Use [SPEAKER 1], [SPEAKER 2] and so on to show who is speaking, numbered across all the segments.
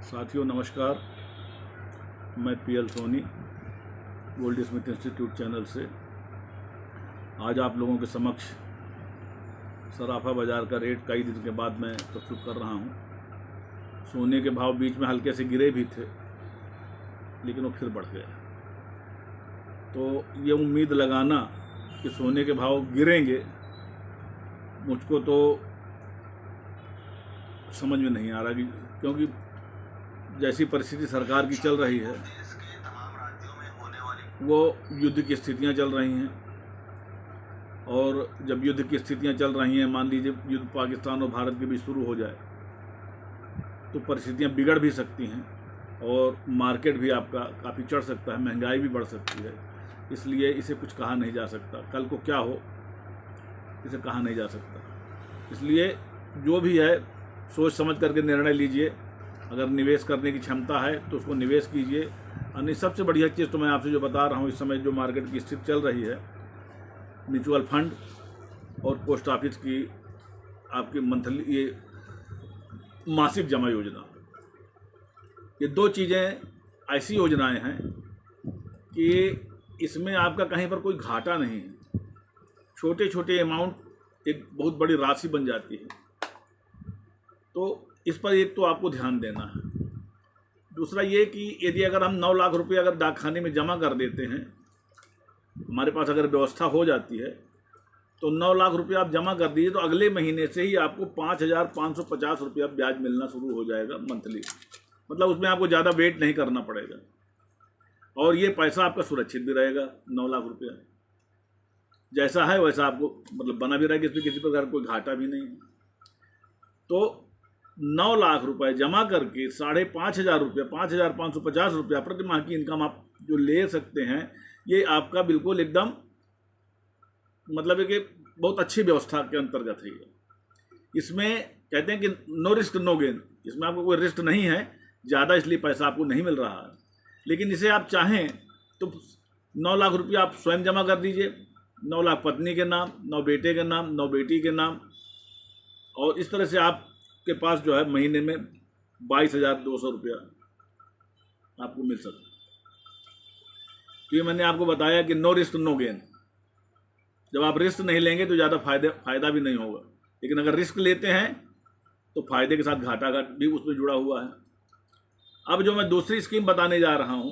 [SPEAKER 1] साथियों नमस्कार, मैं PL Soni goldsmith institute channel से आज आप लोगों के समक्ष सराफा बाज़ार का रेट कई दिन के बाद मैं प्रस्तुत कर रहा हूं। सोने के भाव बीच में हल्के से गिरे भी थे, लेकिन वो फिर बढ़ गए। तो ये उम्मीद लगाना कि सोने के भाव गिरेंगे, मुझको तो समझ में नहीं आ रहा कि क्योंकि जैसी परिस्थिति सरकार की चल रही है वो युद्ध की स्थितियां चल रही हैं, और जब युद्ध की स्थितियां चल रही हैं, मान लीजिए युद्ध पाकिस्तान और भारत के बीच शुरू हो जाए तो परिस्थितियां बिगड़ भी सकती हैं और मार्केट भी आपका काफ़ी चढ़ सकता है, महंगाई भी बढ़ सकती है। इसलिए इसे कुछ कहा नहीं जा सकता, कल को क्या हो इसे कहा नहीं जा सकता। इसलिए जो भी है सोच समझ करके निर्णय लीजिए। अगर निवेश करने की क्षमता है तो उसको निवेश कीजिए। अन्य सबसे बढ़िया चीज़ तो मैं आपसे जो बता रहा हूँ, इस समय जो मार्केट की स्थिति चल रही है, म्यूचुअल फंड और पोस्ट ऑफिस की आपकी मंथली ये मासिक जमा योजना, ये दो चीज़ें ऐसी योजनाएं हैं कि इसमें आपका कहीं पर कोई घाटा नहीं है। छोटे छोटे अमाउंट एक बहुत बड़ी राशि बन जाती है, तो इस पर एक तो आपको ध्यान देना है। दूसरा ये कि यदि अगर हम 9 लाख रुपये अगर डाकखाने में जमा कर देते हैं, हमारे पास अगर व्यवस्था हो जाती है तो 9 लाख रुपये आप जमा कर दीजिए, तो अगले महीने से ही आपको 5,550 रुपया ब्याज मिलना शुरू हो जाएगा मंथली। मतलब उसमें आपको ज़्यादा वेट नहीं करना पड़ेगा और ये पैसा आपका सुरक्षित भी रहेगा। 9 लाख रुपया जैसा है वैसा आपको मतलब बना भी रहेगा, इसमें किसी प्रकार कोई घाटा भी नहीं है। तो 9 लाख रुपए जमा करके 5,500 रुपया, 5,550 रुपया प्रति माह की इनकम आप जो ले सकते हैं, ये आपका बिल्कुल एकदम मतलब है कि बहुत अच्छी व्यवस्था के अंतर्गत है। इसमें कहते हैं कि नो रिस्क नो गेन, इसमें आपको कोई रिस्क नहीं है ज़्यादा, इसलिए पैसा आपको नहीं मिल रहा है। लेकिन इसे आप चाहें तो 9 लाख रुपया आप स्वयं जमा कर दीजिए, 9 लाख पत्नी के नाम, 9 बेटे के नाम, 9 बेटी के नाम, और इस तरह से आपके पास जो है महीने में 22,200 रुपया आपको मिल सकता है। तो ये मैंने आपको बताया कि नो रिस्क नो गेन। जब आप रिस्क नहीं लेंगे तो ज़्यादा फ़ायदा भी नहीं होगा, लेकिन अगर रिस्क लेते हैं तो फ़ायदे के साथ घाटा भी उसमें जुड़ा हुआ है। अब जो मैं दूसरी स्कीम बताने जा रहा हूँ,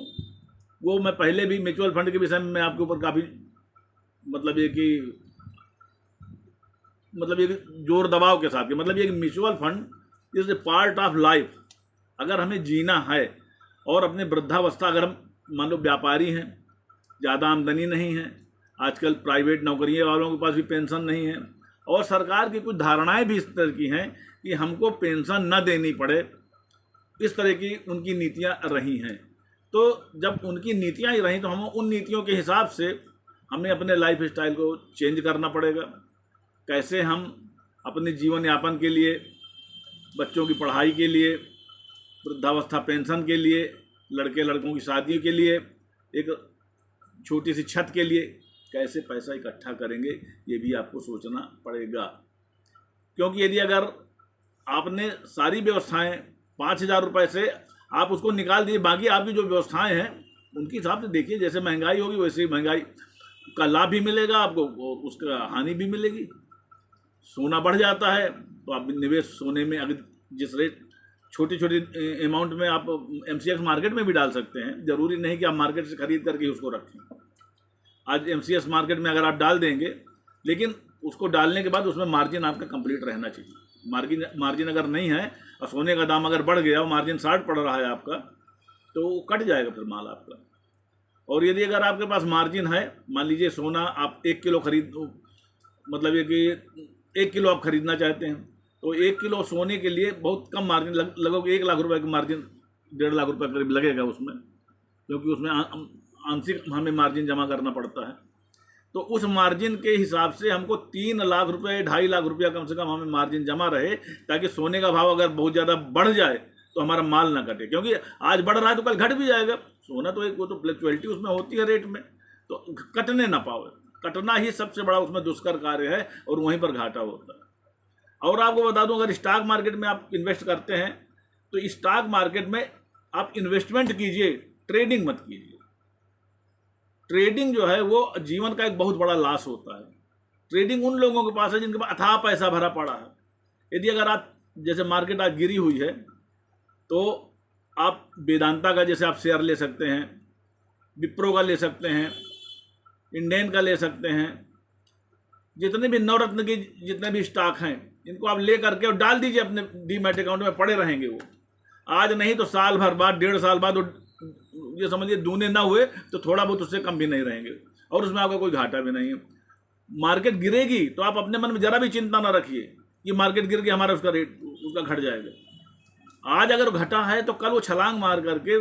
[SPEAKER 1] वो मैं पहले भी म्यूचुअल फंड के विषय में मैं आपके ऊपर काफ़ी मतलब ये जोर दबाव के साथ मतलब ये कि mutual fund is a part of life. अगर हमें जीना है और अपने वृद्धावस्था, अगर हम मान लो व्यापारी हैं, ज़्यादा आमदनी नहीं है, आजकल प्राइवेट नौकरियों वालों के पास भी पेंशन नहीं है, और सरकार की कुछ धारणाएं भी इस तरह की हैं कि हमको पेंशन न देनी पड़े, इस तरह की उनकी नीतियां रही हैं। तो जब उनकी नीतियां ही रहीं तो हम उन नीतियों के हिसाब से हमें अपने लाइफ स्टाइल को चेंज करना पड़ेगा। कैसे हम अपने जीवन यापन के लिए, बच्चों की पढ़ाई के लिए, वृद्धावस्था पेंशन के लिए, लड़के लड़कों की शादी के लिए, एक छोटी सी छत के लिए कैसे पैसा इकट्ठा करेंगे, ये भी आपको सोचना पड़ेगा। क्योंकि यदि अगर आपने सारी व्यवस्थाएं 5,000 रुपये से आप उसको निकाल दिए, बाकी आपकी जो व्यवस्थाएं हैं उनके हिसाब से देखिए, जैसे महंगाई होगी वैसे ही महंगाई का लाभ भी मिलेगा आपको और उसका हानि भी मिलेगी। सोना बढ़ जाता है तो आप निवेश सोने में अगर जिस रेट छोटी छोटी अमाउंट में आप MCX मार्केट में भी डाल सकते हैं, ज़रूरी नहीं कि आप मार्केट से खरीद करके उसको रखें। आज MCX मार्केट में अगर आप डाल देंगे, लेकिन उसको डालने के बाद उसमें मार्जिन आपका कंप्लीट रहना चाहिए। मार्जिन अगर नहीं है और सोने का दाम अगर बढ़ गया और मार्जिन 60 पड़ रहा है आपका, तो वो कट जाएगा फिर माल आपका। और यदि अगर आपके पास मार्जिन है, मान लीजिए सोना आप 1 किलो खरीद मतलब ये कि 1 किलो आप खरीदना चाहते हैं, तो 1 किलो सोने के लिए बहुत कम मार्जिन, लगभग 1 लाख रुपए का मार्जिन, 1.5 लाख रुपए करीब लगेगा उसमें, क्योंकि उसमें आंशिक हमें मार्जिन जमा करना पड़ता है। तो उस मार्जिन के हिसाब से हमको 3 लाख रुपए, 2.5 लाख रुपया कम से कम हमें मार्जिन जमा रहे, ताकि सोने का भाव अगर बहुत ज़्यादा बढ़ जाए तो हमारा माल ना कटे। क्योंकि आज बढ़ रहा है तो कल घट भी जाएगा। सोना तो एक वो तो फ्लक्चुअलिटी उसमें होती है रेट में, तो कटने ना पाओ। कटना ही सबसे बड़ा उसमें दुष्कर कार्य है और वहीं पर घाटा होता है। और आपको बता दूं, अगर स्टॉक मार्केट में आप इन्वेस्ट करते हैं तो स्टॉक मार्केट में आप इन्वेस्टमेंट कीजिए, ट्रेडिंग मत कीजिए। ट्रेडिंग जो है वो जीवन का एक बहुत बड़ा लॉस होता है। ट्रेडिंग उन लोगों के पास है जिनके पास अथाह पैसा भरा पड़ा है। यदि अगर आप, जैसे मार्केट आज गिरी हुई है, तो आप वेदांता का जैसे आप शेयर ले सकते हैं, विप्रो का ले सकते हैं, इंडेन का ले सकते हैं, जितने भी नवरत्न के जितने भी स्टॉक हैं इनको आप ले करके और डाल दीजिए अपने डीमैट अकाउंट में, पड़े रहेंगे वो। आज नहीं तो साल भर बाद, 1.5 साल बाद ये समझिए दूने ना हुए तो थोड़ा बहुत उससे कम भी नहीं रहेंगे, और उसमें आपका कोई घाटा भी नहीं है। मार्केट गिरेगी तो आप अपने मन में जरा भी चिंता ना रखिए कि मार्केट गिर के हमारा उसका रेट उसका घट जाएगा। आज अगर घटा है तो कल वो छलांग मार करके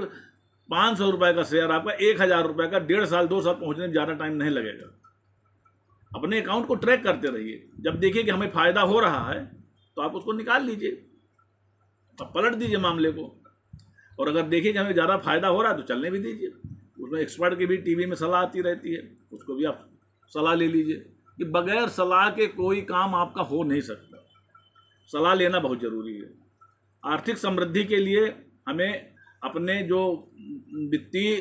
[SPEAKER 1] 500 रुपये का शेयर आपका 1000 रुपये का 1.5 साल 2 साल पहुंचने में ज़्यादा टाइम नहीं लगेगा। अपने अकाउंट को ट्रैक करते रहिए, जब देखिए कि हमें फ़ायदा हो रहा है तो आप उसको निकाल लीजिए, अब पलट दीजिए मामले को। और अगर देखिए कि हमें ज़्यादा फायदा हो रहा है तो चलने भी दीजिए। उसमें एक्सपर्ट की भी टीवी में सलाह आती रहती है, उसको भी आप सलाह ले लीजिए कि बगैर सलाह के कोई काम आपका हो नहीं सकता। सलाह लेना बहुत ज़रूरी है। आर्थिक समृद्धि के लिए हमें अपने जो वित्तीय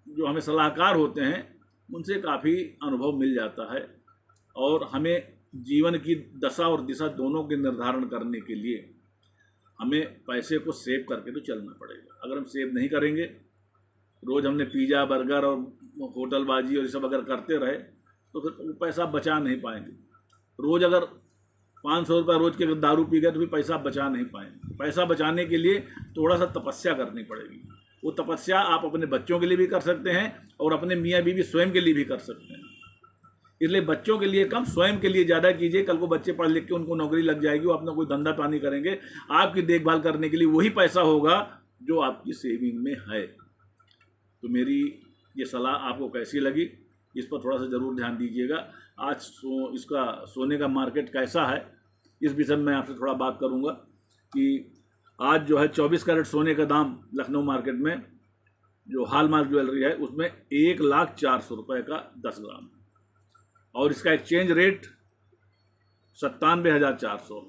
[SPEAKER 1] जो हमें सलाहकार होते हैं उनसे काफ़ी अनुभव मिल जाता है, और हमें जीवन की दशा और दिशा दोनों के निर्धारण करने के लिए हमें पैसे को सेव करके तो चलना पड़ेगा। अगर हम सेव नहीं करेंगे, रोज़ हमने पिज़्ज़ा बर्गर और होटलबाजी और ये सब अगर करते रहे तो फिर वो पैसा बचा नहीं पाएंगे। रोज़ अगर 500 रुपये रोज़ के अगर दारू पी गए तो भी पैसा बचा नहीं पाएंगे। पैसा बचाने के लिए थोड़ा सा तपस्या करनी पड़ेगी। वो तपस्या आप अपने बच्चों के लिए भी कर सकते हैं और अपने मियाँ बीवी स्वयं के लिए भी कर सकते हैं। इसलिए बच्चों के लिए कम, स्वयं के लिए ज़्यादा कीजिए। कल को बच्चे पढ़ लिख के उनको नौकरी लग जाएगी, वो अपना कोई धंधा पानी करेंगे, आपकी देखभाल करने के लिए वही पैसा होगा जो आपकी सेविंग में है। तो मेरी ये सलाह आपको कैसी लगी, इस पर थोड़ा सा ज़रूर ध्यान दीजिएगा। आज इसका सोने का मार्केट कैसा है, इस विषय में मैं आपसे थोड़ा बात करूँगा कि आज जो है 24 कैरेट सोने का दाम लखनऊ मार्केट में जो हॉलमार्क ज्वेलरी है उसमें 1,04,000 रुपये का 10 ग्राम, और इसका एक्सचेंज रेट 97,400।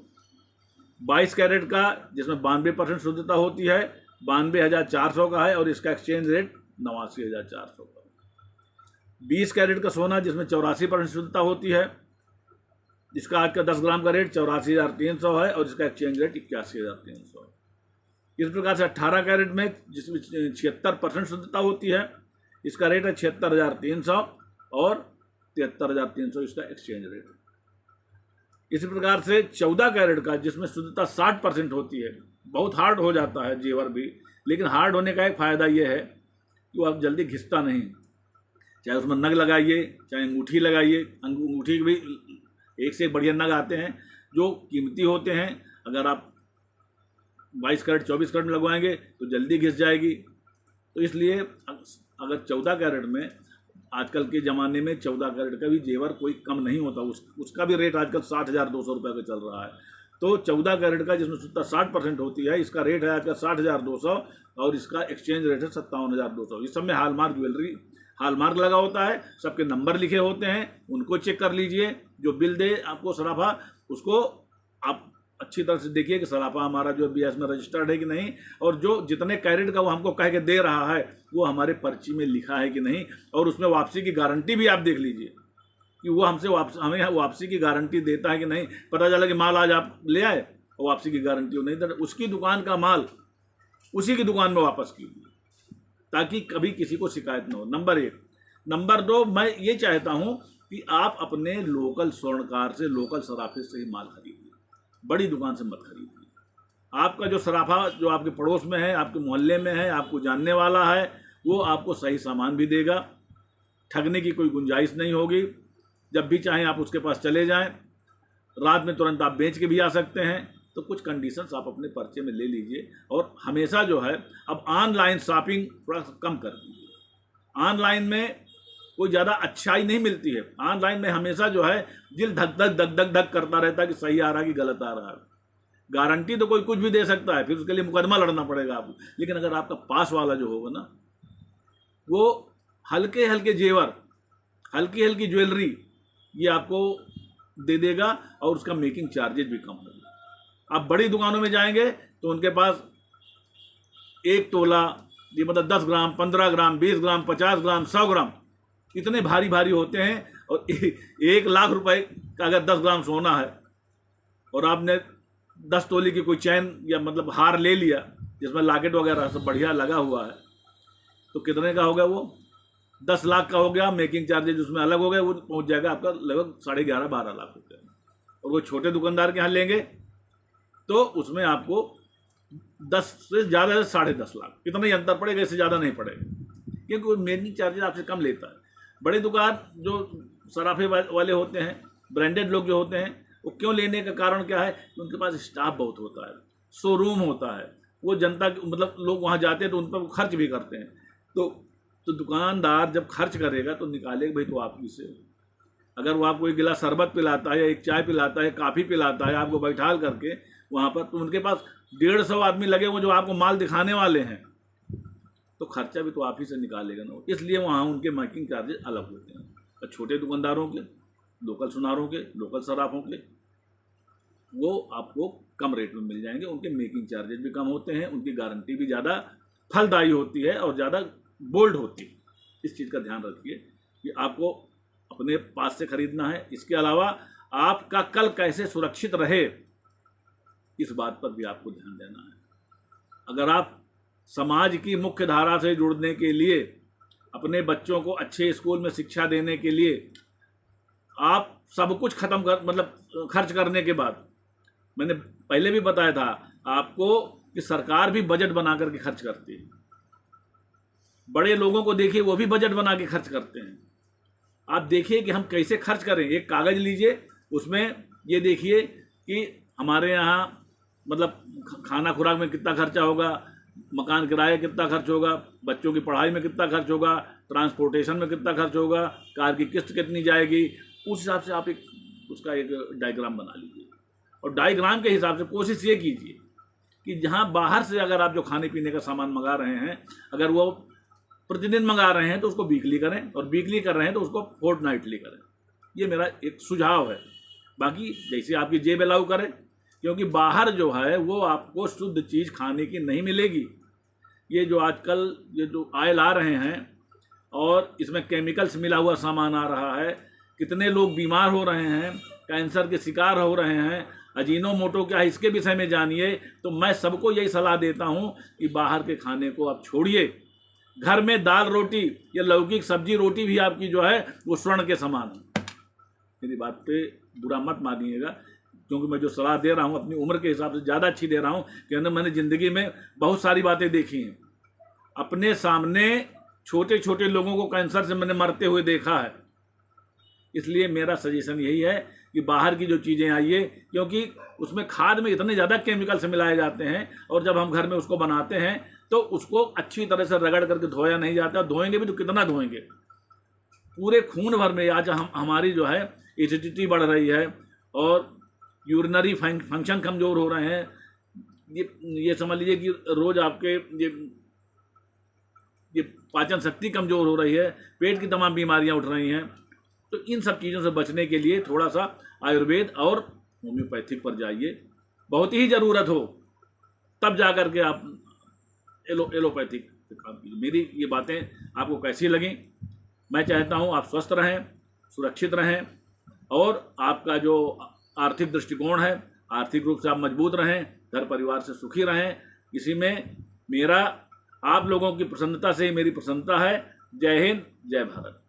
[SPEAKER 1] 22 कैरेट का जिसमें 92% शुद्धता होती है 92,400 का है, और इसका एक्सचेंज रेट 89,400 का। 20 कैरेट का सोना जिसमें 84% शुद्धता होती है, इसका आज का 10 ग्राम का रेट 84,300 है, और इसका एक्सचेंज रेट 81,300 है। इस प्रकार से 18 कैरेट में जिसमें 76% शुद्धता होती है, इसका रेट है 76,300 और 73,300 इसका एक्सचेंज रेट। इसी प्रकार से 14 कैरेट का जिसमें शुद्धता 60% होती है, बहुत हार्ड हो जाता है जेवर भी, लेकिन हार्ड होने का एक फ़ायदा ये है कि वो आप जल्दी घिसता नहीं। चाहे उसमें नग लगाइए, चाहे अंगूठी लगाइए, अंगूठी के भी एक से एक बढ़िया नग आते हैं जो कीमती होते हैं। अगर आप 22 कैरेट 24 कैरेट में लगवाएंगे तो जल्दी घिस जाएगी। तो इसलिए अगर 14 कैरेट में, आजकल के ज़माने में 14 कैरेट का भी जेवर कोई कम नहीं होता, उसका भी रेट आजकल 60,200 रुपये का चल रहा है। तो 14 कैरेट का जिसमें शुद्धता 60% होती है, इसका रेट है आजकल 60,200 और इसका एक्सचेंज रेट है 57,200। इस सब में हॉलमार्क ज्वेलरी हॉलमार्क लगा होता है, सबके नंबर लिखे होते हैं, उनको चेक कर लीजिए। जो बिल दे आपको सराफा, उसको आप अच्छी तरह से देखिए कि सराफा हमारा जो BIS में रजिस्टर्ड है कि नहीं, और जो जितने कैरेट का वो हमको कह के दे रहा है वो हमारे पर्ची में लिखा है कि नहीं, और उसमें वापसी की गारंटी भी आप देख लीजिए कि वो हमें वापसी की गारंटी देता है कि नहीं। पता चला कि माल आज आप ले आए और वापसी की गारंटी वो नहीं देता, उसकी दुकान का माल उसी की दुकान में वापस कीजिए ताकि कभी किसी को शिकायत न हो। नंबर 1। नंबर 2, मैं ये चाहता हूँ कि आप अपने लोकल स्वर्णकार से, लोकल सराफे से ही माल खरीदिए, बड़ी दुकान से मत खरीदिए। आपका जो सराफा जो आपके पड़ोस में है, आपके मोहल्ले में है, आपको जानने वाला है, वो आपको सही सामान भी देगा, ठगने की कोई गुंजाइश नहीं होगी। जब भी चाहें आप उसके पास चले जाएं, रात में तुरंत आप बेच के भी आ सकते हैं। तो कुछ कंडीशंस आप अपने पर्चे में ले लीजिए, और हमेशा जो है अब ऑनलाइन शॉपिंग थोड़ा कम कर दीजिए। ऑनलाइन में कोई ज़्यादा अच्छाई नहीं मिलती है। ऑनलाइन में हमेशा जो है दिल धक धक धक धक धक करता रहता है कि सही आ रहा है कि गलत आ रहा है। गारंटी तो कोई कुछ भी दे सकता है, फिर उसके लिए मुकदमा लड़ना पड़ेगा आपको। लेकिन अगर आपका पास वाला जो होगा ना, वो हल्के हल्के जेवर, हल्की हल्की ज्वेलरी ये आपको दे देगा, और उसका मेकिंग चार्जेस भी कम होगा। आप बड़ी दुकानों में जाएंगे तो उनके पास 1 तोला, ये मतलब 10 ग्राम, 15 ग्राम, 20 ग्राम, 50 ग्राम, 100 ग्राम, इतने भारी भारी होते हैं। और 1 लाख रुपए का अगर 10 ग्राम सोना है और आपने 10 तोले की कोई चैन या मतलब हार ले लिया जिसमें लॉकेट वगैरह सब बढ़िया लगा हुआ है, तो कितने का हो गया वो? 10 लाख का हो गया। मेकिंग चार्जेज उसमें अलग हो गए, वो पहुंच जाएगा आपका लगभग 11.5-12 लाख रुपये। और वो छोटे दुकानदार के यहाँ लेंगे तो उसमें आपको 10 से ज़्यादा से 10.5 लाख, इतना ही अंतर पड़ेगा, इससे ज़्यादा नहीं पड़ेगा, क्योंकि मेकिंग चार्जेज आपसे कम लेता है। बड़े दुकान जो सराफे वाले होते हैं, ब्रांडेड लोग जो होते हैं, वो क्यों लेने का कारण क्या है? उनके पास स्टाफ बहुत होता है, शोरूम होता है, वो जनता मतलब लोग वहाँ जाते हैं तो उन पर खर्च भी करते हैं। तो दुकानदार जब खर्च करेगा तो निकालेगा भाई तो आप से। अगर वो आपको 1 गिलास शरबत पिलाता है, 1 चाय पिलाता है, कॉफ़ी पिलाता है आपको बैठाल करके वहाँ पर, तो उनके पास 150 आदमी लगे हुए जो आपको माल दिखाने वाले हैं, तो खर्चा भी तो आप ही से निकालेगा ना। इसलिए वहाँ उनके मेकिंग चार्जेस अलग होते हैं। और छोटे दुकानदारों के, लोकल सुनारों के, लोकल सराफों के, वो आपको कम रेट में मिल जाएंगे। उनके मेकिंग चार्जेस भी कम होते हैं, उनकी गारंटी भी ज़्यादा फलदायी होती है और ज़्यादा बोल्ड होती है। इस चीज़ का ध्यान रखिए कि आपको अपने पास से खरीदना है। इसके अलावा आपका कल कैसे सुरक्षित रहे, इस बात पर भी आपको ध्यान देना है। अगर आप समाज की मुख्य धारा से जुड़ने के लिए, अपने बच्चों को अच्छे स्कूल में शिक्षा देने के लिए आप सब कुछ खत्म कर मतलब खर्च करने के बाद, मैंने पहले भी बताया था आपको कि सरकार भी बजट बना करके खर्च करती है। बड़े लोगों को देखिए, वो भी बजट बना के खर्च करते हैं। आप देखिए कि हम कैसे खर्च करें। एक कागज़ लीजिए, उसमें ये देखिए कि हमारे यहाँ मतलब खाना खुराक में कितना खर्चा होगा, मकान किराए कितना खर्च होगा, बच्चों की पढ़ाई में कितना खर्च होगा, ट्रांसपोर्टेशन में कितना खर्च होगा, कार की किस्त कितनी जाएगी। उस हिसाब से आप उसका एक डायग्राम बना लीजिए। और डायग्राम के हिसाब से कोशिश ये कीजिए कि जहाँ बाहर से अगर आप जो खाने पीने का सामान मंगा रहे हैं, अगर वो प्रतिदिन मंगा रहे हैं तो उसको वीकली करें, और वीकली कर रहे हैं तो उसको फोर्टनाइटली करें। ये मेरा एक सुझाव है। बाकी जैसे आपकी जेब अलाउ करें, क्योंकि बाहर जो है वो आपको शुद्ध चीज़ खाने की नहीं मिलेगी। ये जो आजकल ये जो ऑयल आ रहे हैं और इसमें केमिकल्स मिला हुआ सामान आ रहा है, कितने लोग बीमार हो रहे हैं, कैंसर के शिकार हो रहे हैं, अजीनोमोटो क्या है इसके विषय में जानिए। तो मैं सबको यही सलाह देता हूँ कि बाहर के खाने को आप छोड़िए। घर में दाल रोटी या लौकी सब्जी रोटी भी आपकी जो है वो स्वर्ण के समान है। मेरी बात पे बुरा मत मानिएगा, क्योंकि मैं जो सलाह दे रहा हूँ अपनी उम्र के हिसाब से ज़्यादा अच्छी दे रहा हूँ, क्योंकि मैंने ज़िंदगी में बहुत सारी बातें देखी हैं। अपने सामने छोटे छोटे लोगों को कैंसर से मैंने मरते हुए देखा है। इसलिए मेरा सजेशन यही है कि बाहर की जो चीज़ें आई है, क्योंकि उसमें खाद में इतने ज़्यादा केमिकल्स मिलाए जाते हैं, और जब हम घर में उसको बनाते हैं तो उसको अच्छी तरह से रगड़ करके धोया नहीं जाता। धोएंगे भी तो कितना धोएंगे, पूरे खून भर में आज हमारी जो है एसिडिटी बढ़ रही है और यूरिनरी फंक्शन कमज़ोर हो रहे हैं। ये समझ लीजिए कि रोज़ आपके ये पाचन शक्ति कमज़ोर हो रही है, पेट की तमाम बीमारियां उठ रही हैं। तो इन सब चीज़ों से बचने के लिए थोड़ा सा आयुर्वेद और होम्योपैथिक पर जाइए। बहुत ही ज़रूरत हो तब जा कर के आप एलोपैथिक काम कीजिए। मेरी ये बातें आपको कैसी लगी? मैं चाहता हूँ आप स्वस्थ रहें, सुरक्षित रहें, और आपका जो आर्थिक दृष्टिकोण है, आर्थिक रूप से आप मजबूत रहें, घर परिवार से सुखी रहें। इसी में मेरा आप लोगों की प्रसन्नता से ही मेरी प्रसन्नता है। जय हिंद, जय भारत।